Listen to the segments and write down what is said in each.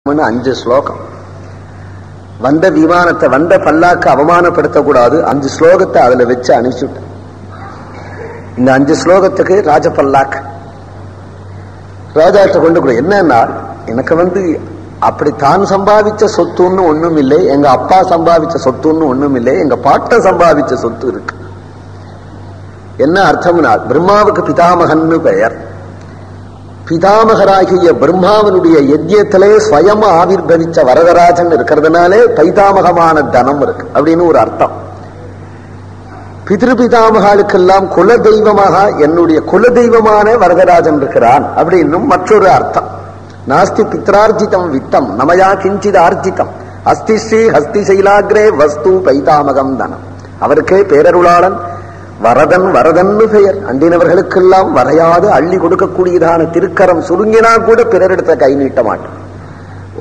5 ஸ்லோகம். வந்த விமானத்தை வந்த பல்லாக்கு அவமானப்படுத்தக்கூடாது. 5 ஸ்லோகத்தை அதுல வச்சு அனுப்பிச்சுட்டேன். இந்த 5 ஸ்லோகத்துக்கு ராஜ பல்லாக்கு ராஜாட்ட கொண்டு கூட என்னன்னா, எனக்கு அப்படி தான் சம்பாதிச்ச சொத்துன்னு ஒண்ணும் இல்லை, எங்க அப்பா சம்பாதிச்ச சொத்துன்னு ஒண்ணும் இல்லை, எங்க பாட்ட சம்பாதிச்ச சொத்து இருக்கு. என்ன அர்த்தம்னா, பிரம்மாவுக்கு பிதாமகன்னு பெயர். பிதாமகராகிய பிரம்மாவனுடைய யஜ்யத்திலே ஸ்வயம் ஆவிர்பவிச்ச வரதராஜன் இருக்கிறதுனாலே பைதாமகமான தனம் இருக்கு அப்படின்னு ஒரு அர்த்தம். பிதிருபிதாமகளுக்கெல்லாம் குல தெய்வமாக என்னுடைய குல தெய்வமான வரதராஜன் இருக்கிறான் அப்படின்னும் மற்றொரு அர்த்தம். நாஸ்தி பித்ரார்ஜிதம் வித்தம் நமயா கிஞ்சித் ஆர்ஜிதம் அஸ்தி ஸ்ரீ ஹஸ்தி சைலாகிரே வஸ்து பைதாமகம் தனம். அவருக்கே பேரருளாளன் வரதன் வரதன்னு பெயர். அண்டினவர்களுக்கெல்லாம் வரையாது அள்ளி கொடுக்கக்கூடியதான திருக்கரம் சுருங்கினா கூட பிறரிடத்த கை நீட்ட மாட்டேன்.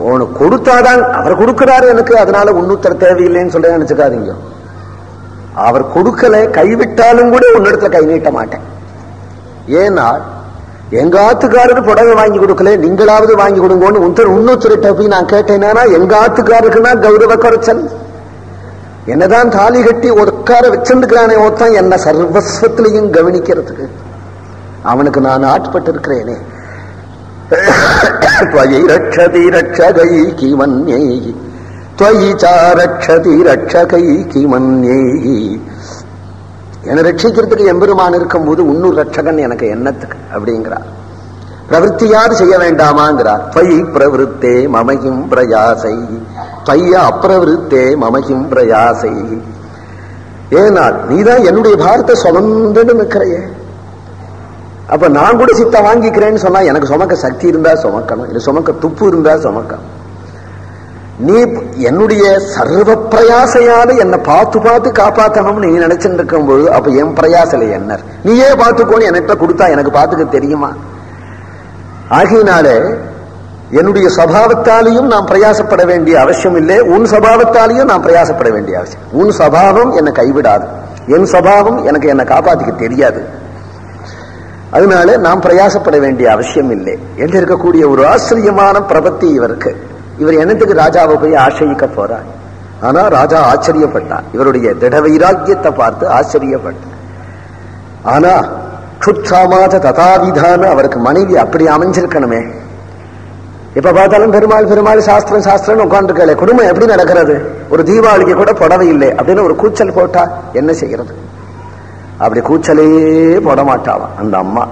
உனக்கு கொடுத்தாதான் அவர் கொடுக்கிறாரு எனக்கு, அதனால உன்னுத்தர தேவையில்லைன்னு சொல்ல நினைச்சுக்காதீங்க. அவர் கொடுக்கல, கைவிட்டாலும் கூட உன்னிடத்துல கை நீட்ட மாட்டேன். ஏன்னா எங்க ஆத்துக்காரருக்கு புடவை வாங்கி கொடுக்கல, நீங்களாவது வாங்கி கொடுங்கன்னு இன்னொருத்தருட்ட போய் நான் கேட்டேன்னா எங்க ஆத்துக்காருக்குன்னா கௌரவ குறைச்சல். என்னதான் தாலி கட்டி உட்கார வச்சிருக்கிறானே ஒருத்தன் என்ன சர்வஸ்வத்திலையும் கவனிக்கிறதுக்கு, அவனுக்கு நான் ஆட்பட்டு இருக்கிறேனே. ரட்சதி ரட்சகை கிமன்யை துவயி சா ரட்சதி ரட்சகை கிமன்யை. என்னை ரட்சிக்கிறதுக்கு எம்பெருமான் இருக்கும் போது இன்னொரு ரட்சகன் எனக்கு என்னத்துக்கு அப்படிங்கிறார். பிரவருத்தியாவது செய்ய வேண்டாமாங்கிறார். துவயி பிரவருத்தே மமகிம் பிரயாசை துவய்ய அப்பிரவருத்தே மமகிம் பிரயாசை. ஏனால் நீதான் என்னுடைய பாரத்தை சுமந்து நிற்கிறையே, அப்ப நான் கூட சித்த வாங்கிக்கிறேன்னு சொன்னா எனக்கு சுமக்க சக்தி இருந்தா சுமக்கணும், இல்லை சுமக்க துப்பு இருந்தா சுமக்கணும். நீ என்னுடைய சர்வ பிரயாசையால என்னை பார்த்து காப்பாற்றணும்னு நீ நினைச்சுட்டு இருக்கும் பொழுது அப்ப என் பிரயாசல என்ன, நீயே பார்த்துக்கோன்னு என்கிட்ட கொடுத்தா எனக்கு பார்த்துக்க தெரியுமா? ஆகையினாலே என்னுடைய சபாவத்தாலையும் நாம் பிரயாசப்பட வேண்டிய அவசியம் இல்லை, உன் சபாவத்தாலையும் நாம் பிரயாசப்பட வேண்டிய அவசியம். உன் சபாவம் என்னை கைவிடாது, என் சபாவம் எனக்கு என்னை காப்பாத்திக்க தெரியாது. அதனால நாம் பிரயாசப்பட வேண்டிய அவசியம் இல்லை என்று இருக்கக்கூடிய ஒரு ஆச்சரியமான பிரபத்தி இவருக்கு. இவர் என்னத்துக்கு ராஜாவை போய் ஆசிரியிக்க போறார்? ஆனா ராஜா ஆச்சரியப்பட்டார், இவருடைய திட வைராக்கியத்தை பார்த்து ஆச்சரியப்பட்டார். ஆனா க்ஷுத்ராமாத ததாவிதான அவருக்கு மனைவி அப்படி அமைஞ்சிருக்கணுமே. எப்ப பார்த்தாலும் பெருமாள் பெருமாள் சாஸ்திரம் சாஸ்திரம் உட்காந்துருக்கல, குடும்பம் எப்படி நடக்கிறது? ஒரு தீபாவளிக்கு கூட புடவை இல்லை அப்படின்னு ஒரு கூச்சல் போட்டா என்ன செய்யறது? அப்படி கூச்சலே போட மாட்டாளாம் அந்த அம்மா.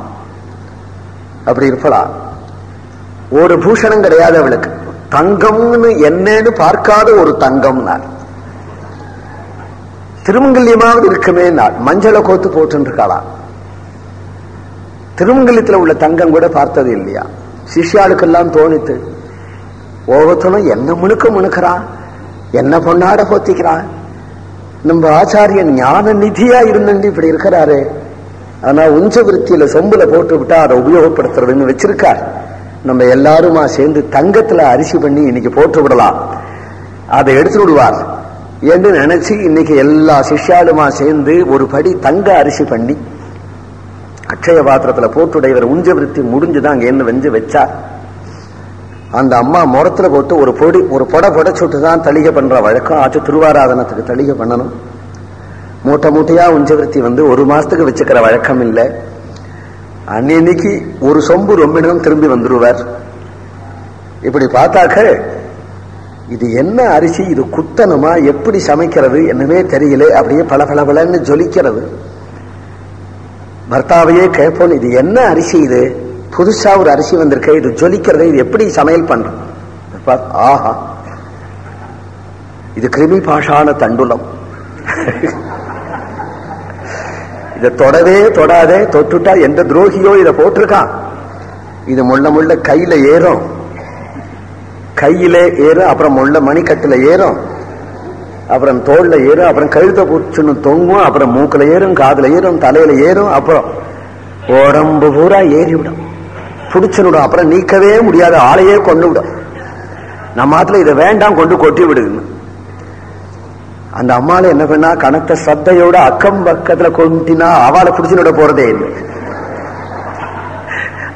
அப்படி இருப்பலாம். ஒரு பூஷணம் கிடையாது அவளுக்கு. தங்கம்னு என்னன்னு பார்க்காத ஒரு தங்கம் நாள். திருமங்கல்யமாவது இருக்குமே நாள் மஞ்சளை கோத்து போட்டு இருக்காளாம். திருமங்கல்யத்துல உள்ள தங்கம் கூட பார்த்தது இல்லையா? சிஷ்யாளுக்கெல்லாம் தோணித்து, ஒவ்வொருத்தனும் என்ன முணுக்கிறான், என்ன பொண்ணாட போத்திக்கிறான், நம்ம ஆச்சாரியன் ஞான நிதியா இருந்துட்டு இப்படி இருக்கிறாரு. ஆனா உஞ்ச விருத்தியில சொம்புல போட்டு விட்டா அதை உபயோகப்படுத்துறதுன்னு வச்சிருக்கார். நம்ம எல்லாருமா சேர்ந்து தங்கத்துல அரிசி பண்ணி இன்னைக்கு போட்டு விடலாம், அதை எடுத்து விடுவார் என்று நினைச்சு இன்னைக்கு எல்லா சிஷ்யாளுமா சேர்ந்து ஒரு படி தங்க அரிசி பண்ணி அக்ஷய பாத்திரத்துல போட்டுடையவர் உஞ்ச விருத்தி முடிஞ்சுதான் அங்க என்ன வெஞ்சு வச்சார். அந்த அம்மா முறத்துல போட்டு ஒரு பொடை புடைச்சுட்டுதான் தளிகை பண்ற வழக்கம். ஆச்சு திருவாராதனத்துக்கு தளிகை பண்ணணும். மூட்டை மூட்டையா உஞ்ச விருத்தி ஒரு மாசத்துக்கு வச்சுக்கிற வழக்கம் இல்லை. அன்னைக்கு ஒரு சொம்பு ரொம்ப திரும்பி வந்துருவார். இப்படி பார்த்தாக்க இது என்ன அரிசி, இது குத்தணுமா, எப்படி சமைக்கிறது என்னமே தெரியல, அப்படியே பளபளன்னு ஜொலிக்கிறது. பர்த்தாவையே கேட்போம், இது என்ன அரிசி, இது புதுசா ஒரு அரிசி வந்திருக்க, இது ஜொலிக்கிறது, இது எப்படி சமையல் பண்றோம்? ஆஹா, இது கிருமி பாஷான தண்டுலம், இதை தொடவே தொடாதே, தொட்டுட்டா எந்த துரோகியோ இதை போட்டிருக்கான். இது முள்ள கையில ஏறும், அப்புறம் முள்ள மணிக்கட்டுல ஏறும், அப்புறம் தோல்ல ஏறும், அப்புறம் கழுத்தை பூச்சுன்னு தொங்கும், அப்புறம் மூக்குல ஏறும், காதுல ஏறும், தலையில ஏறும், அப்புறம் உடம்பு பூரா ஏறிவிடும், புடிச்சுடும், அப்புறம் நீக்கவே முடியாத ஆளையே கொண்டு விடும். நம்ம ஆத்துல இதை வேண்டாம் கொண்டு கொட்டி விடுதுன்னு அந்த அம்மால என்ன பண்ணா, கனத்த சத்தையோட அக்கம் பக்கத்துல கொண்டினா அவளை புடிச்சுட போறதே இல்லை.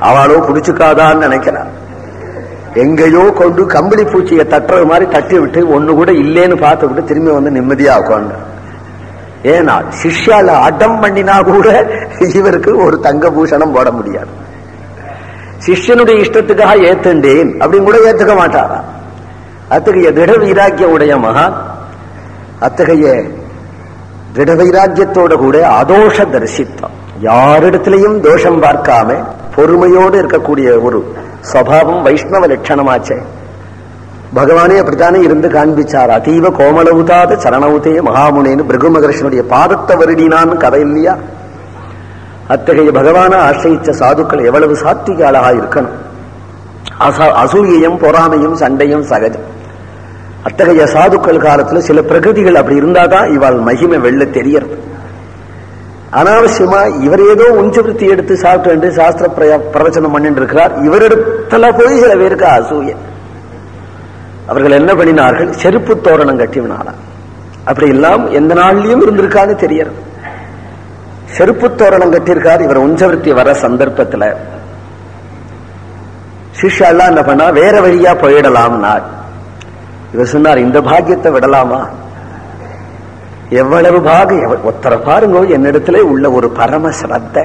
அவளோ புடிச்சுக்காதான்னு நினைக்கிறான். எங்கேயோ கொண்டு கம்பளி பூச்சியை தட்டுறது மாதிரி தட்டி விட்டு ஒண்ணு கூட இல்லேன்னு பார்த்து விட்டு திரும்பி வந்து நிம்மதியா உட்காந்து. ஏன்னா சிஷ்யால அடம் பண்ணினா கூட இவருக்கு ஒரு தங்க பூஷணம் போட முடியாது. சிஷ்யனுடைய இஷ்டத்துக்காக ஏத்துண்டேன் அப்படின்னு கூட ஏத்துக்க மாட்டாரா. அத்தகைய திட வைராக்கிய உடைய மகான், அத்தகைய திட வைராக்கியத்தோட கூட அதோஷ தரிசித்தம், யாரிடத்திலையும் தோஷம் பார்க்காம பொறுமையோடு இருக்கக்கூடிய ஒரு சுபாவம் வைஷ்ணவ லட்சணமாச்சே. பகவானே அப்படித்தானே இருந்து காண்பிச்சார். அதீவ கோமலவுதாத சரணவுதே மகாமுனேன்னு பிருகு மகர்ஷனுடைய பாதத்தை வருடினான்னு கதை இல்லையா? அத்தகைய பகவான ஆசிரியிச்ச சாதுக்கள் எவ்வளவு சாத்விக அழகா இருக்கணும். அசூயையும் பொறாமையும் சண்டையும் சகஜம். அத்தகைய சாதுக்கள் காலத்துல சில பிரகிருதிகள் அப்படி இருந்தாதான் இவாள் மகிமை வெள்ள தெரியறது. அனாவசியமா இவர் ஏதோ உஞ்சவருத்தி எடுத்து சாப்பிட்டு சாஸ்திர பிரவச்சனம் பண்ணிட்டு இருக்கிறார். இவரிடத்துல போய் சில பேருக்கு அசூய. அவர்கள் என்ன பண்ணினார்கள்? செருப்பு தோரணம் கட்டினாரா. அப்படி எல்லாம் எந்த நாள்லயும் இருந்திருக்கான்னு தெரியறது. செருப்பு தோரணம் கட்டியிருக்கார். இவர் உஞ்சவருத்தி வர சந்தர்ப்பத்துல சிஷ்யா எல்லாம் என்ன பண்ணா, வேற வழியா போயிடலாம்னா இவர் சொன்னார், இந்த பாக்கியத்தை விடலாமா? எவ்வளவு பாகியம்! ஒத்தரை பாருங்க, என்னிடத்துல உள்ள ஒரு பரம ஸ்ரத்த.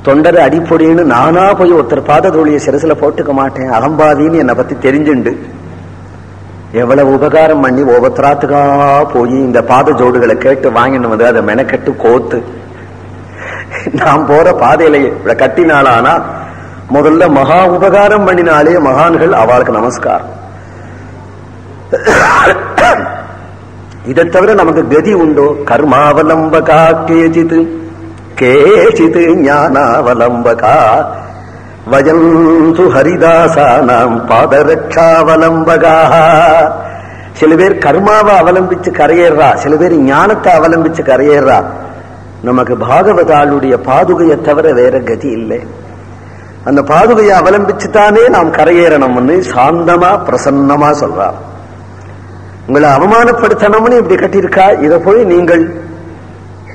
தொண்டரை அடிப்பொடின்னு நானா போய் ஒருத்தர் பாத தோழிய சிரசுல போட்டுக்க மாட்டேன், அகம்பாதின்னு என்னை பத்தி தெரிஞ்சுண்டு எவ்வளவு உபகாரம் பண்ணி ஒவ்வொருத்தராத்துக்கா போய் இந்த பாத ஜோடுகளை கேட்டு வாங்கிட்டு வந்து அதை மெனக்கட்டு கோத்து நாம் போற பாதையில கட்டினாலானா முதல்ல மகா உபகாரம் பண்ணினாலே மகான்கள் அவளுக்கு நமஸ்காரம். இதை தவிர நமக்கு கதி உண்டோ? கர்மாவலம்பகா கேச்சித் கேச்சித் ஞானாவலம்பகா வயந்து ஹரிதாசானாம் பாதரட்சாவலம்பகா. சில பேர் கர்மாவை அவலம்பிச்சு கரையேறா, சில பேர் ஞானத்தை அவலம்பிச்சு கரையேறா. நமக்கு பாகவதாளுடைய பாதுகையை தவிர வேற கதி இல்லை. அந்த பாதுகையை அவலம்பிச்சுத்தானே நாம் கரையேறணும்னு சாந்தமா பிரசன்னமா சொல்றார். உங்களை அவமானப்படுத்தணும்னு இப்படி கட்டியிருக்கா, இதை போய் நீங்கள்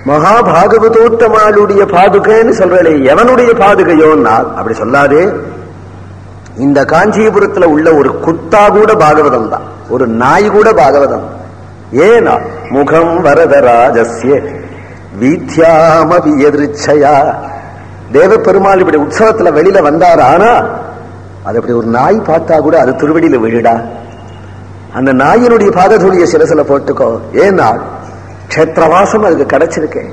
மகாபாகவதோத்தமாளுடைய பாதுகைன்னு சொல்றே, எவனுடைய பாதுகையோன்னா அப்படி சொல்லாதே. இந்த காஞ்சிபுரத்துல உள்ள ஒரு குத்தா கூட பாகவதம் தான், ஒரு நாய் கூட பாகவதம். ஏனா முகம் வரதராஜஸ்ய வீத்யாமபி எதிர்ச்சயா. தேவ பெருமாள் இப்படி உற்சவத்துல வெளியில வந்தார். ஆனா அது அப்படி ஒரு நாய் பார்த்தா கூட அது திருவடியில விழுடா, அந்த நாயினுடைய பாதத்துடைய சிரசில போட்டுக்கோ. ஏன்னா கஷேத்திரவாசம் அதுக்கு கிடைச்சிருக்கேன்.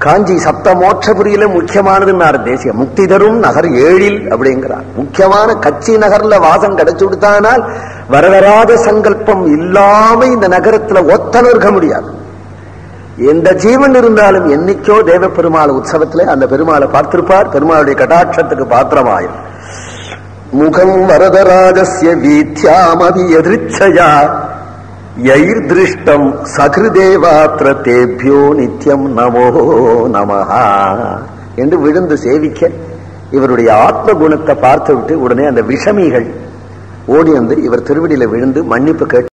காஞ்சி சப்த மோட்சபுரியில முக்கியமானதுன்னார் தேசிய முக்தி தரும் நகர் 7 அப்படிங்கிறார். முக்கியமான கட்சி நகர்ல வாசம் கிடைச்சு விடுத்தானால் வரவராத சங்கல்பம் இல்லாம இந்த நகரத்துல ஒத்தன இருக்க முடியாது. எந்த ஜீவன் இருந்தாலும் என்னைக்கோ தேவ பெருமாள் உற்சவத்துல அந்த பெருமாளை பார்த்திருப்பார். பெருமாளுடைய கடாட்சத்துக்கு பாத்திரமாயும் முகம் வரதராஜஸ்ய வீத்யாமபி எதிர்ச்சயா யைர் திருஷ்டம் சகிருதேவாத்ர தேபியோ நித்யம் நமோ நமஹா என்று விழுந்து சேவிக்க இவருடைய ஆத்ம குணத்தை பார்த்து விட்டு உடனே அந்த விஷமிகள் ஓடி வந்து இவர் திருவடியில விழுந்து மன்னிப்பு கேட்டு